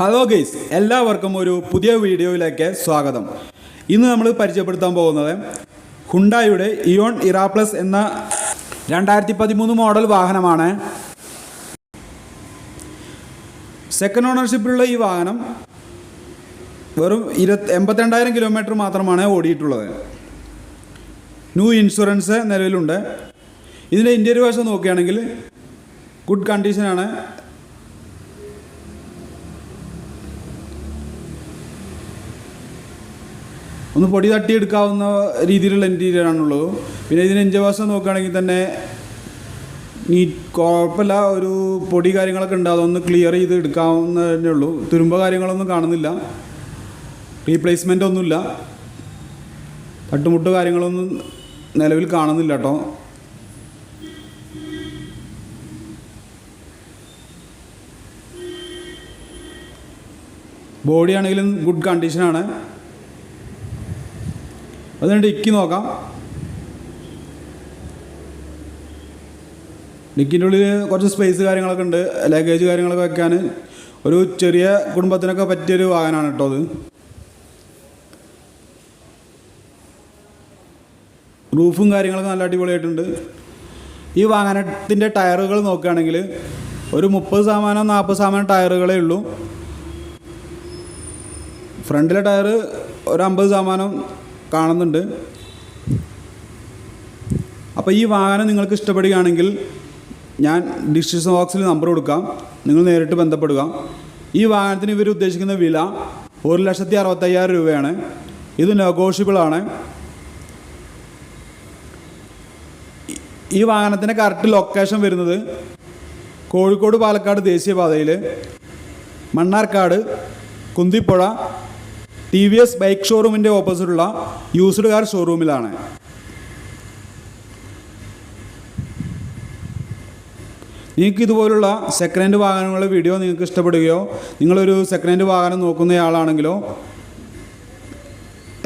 Hello guys, എല്ലാവർക്കും ഒരു പുതിയ വീഡിയോയിലേക്ക് സ്വാഗതം. ഇന്ന് നമ്മൾ പരിചയപ്പെടുത്താൻ പോകുന്നത് ഹുണ്ടായുടെ ഇയോൺ ഇറ പ്ലസ് എന്ന 2013 മോഡൽ വാഹനമാണ്. സെക്കൻഡ് ഓണർഷിപ്പിലുള്ള ഈ വാഹനം വെറും 82,000 കിലോമീറ്റർ മാത്രമാണ് ഓടിയിട്ടുള്ളത്. ന്യൂ ഇൻഷുറൻസ് നിലവിലുണ്ട്. ഇതിൻ്റെ ഇൻറ്റീരിയർ വശം നോക്കുകയാണെങ്കിൽ ഗുഡ് കണ്ടീഷനാണ്. ഒന്ന് പൊടി തട്ടിയെടുക്കാവുന്ന രീതിയിലുള്ള ഇൻറ്റീരിയറാണുള്ളത്. പിന്നെ ഇതിന് എഞ്ചിൻ വശം നോക്കുകയാണെങ്കിൽ തന്നെ കുഴപ്പമില്ല, ഒരു പൊടി കാര്യങ്ങളൊക്കെ ഉണ്ട്, അതൊന്ന് ക്ലിയർ ചെയ്ത് എടുക്കാവുന്നതേ ഉള്ളൂ. തുരുമ്പ കാര്യങ്ങളൊന്നും കാണുന്നില്ല, റീപ്ലേസ്മെൻ്റ് ഒന്നുമില്ല, തട്ടുമുട്ട് കാര്യങ്ങളൊന്നും നിലവിൽ കാണുന്നില്ല കേട്ടോ. ബോഡി ആണെങ്കിലും ഗുഡ് കണ്ടീഷനാണ്. അതുകൊണ്ട് ഡിക്കി നോക്കാം. ഡിക്കിൻ്റെ ഉള്ളിൽ കുറച്ച് സ്പേസ് കാര്യങ്ങളൊക്കെ ഉണ്ട്, ലഗേജ് കാര്യങ്ങളൊക്കെ വെക്കാൻ ഒരു ചെറിയ കുടുംബത്തിനൊക്കെ പറ്റിയൊരു വാഹനമാണ് കേട്ടോ അത്. റൂഫും കാര്യങ്ങളൊക്കെ നല്ല അടിപൊളിയായിട്ടുണ്ട്. ഈ വാഹനത്തിൻ്റെ ടയറുകൾ നോക്കുകയാണെങ്കിൽ ഒരു 30-40% ടയറുകളേ ഉള്ളൂ. ഫ്രണ്ടിലെ ടയർ ഒരു 50% കാണുന്നുണ്ട്. അപ്പോൾ ഈ വാഹനം നിങ്ങൾക്ക് ഇഷ്ടപ്പെടുകയാണെങ്കിൽ ഞാൻ ഡിസ്ക്രിപ്ഷൻ ബോക്സിൽ നമ്പർ കൊടുക്കാം, നിങ്ങൾ നേരിട്ട് ബന്ധപ്പെടുക. ഈ വാഹനത്തിന് ഇവർ ഉദ്ദേശിക്കുന്ന വില 1,65,000 രൂപയാണ്. ഇത് നെഗോഷ്യബിളാണ്. ഈ വാഹനത്തിൻ്റെ കറക്റ്റ് ലൊക്കേഷൻ വരുന്നത് കോഴിക്കോട് പാലക്കാട് ദേശീയപാതയിൽ മണ്ണാർക്കാട് കുന്തിപ്പുഴ TVS ബൈക്ക് ഷോറൂമിൻ്റെ ഓപ്പോസിറ്റുള്ള യൂസ്ഡ് കാർ ഷോറൂമിലാണ്. നിങ്ങൾക്ക് ഇതുപോലുള്ള സെക്കൻഡ് ഹാൻഡ് വാഹനങ്ങളുടെ വീഡിയോ നിങ്ങൾക്ക് ഇഷ്ടപ്പെടുകയോ നിങ്ങളൊരു സെക്കൻഡ് ഹാൻഡ് വാഹനം നോക്കുന്നയാളാണെങ്കിലോ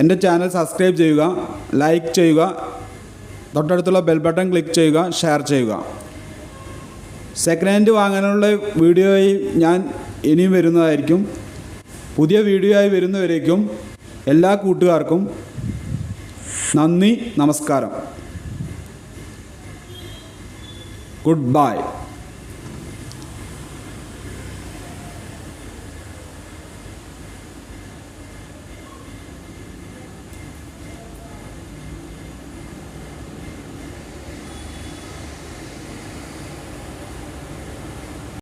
എൻ്റെ ചാനൽ സബ്സ്ക്രൈബ് ചെയ്യുക, ലൈക്ക് ചെയ്യുക, തൊട്ടടുത്തുള്ള ബെൽ ബട്ടൺ ക്ലിക്ക് ചെയ്യുക, ഷെയർ ചെയ്യുക. സെക്കൻഡ് ഹാൻഡ് വാഹനങ്ങളുടെ വീഡിയോയായി ഞാൻ ഇനിയും വരുന്നതായിരിക്കും. പുതിയ വീഡിയോ ആയി വരുന്നവരേക്കും എല്ലാ കൂട്ടുകാർക്കും നന്ദി, നമസ്കാരം, ഗുഡ് ബൈ.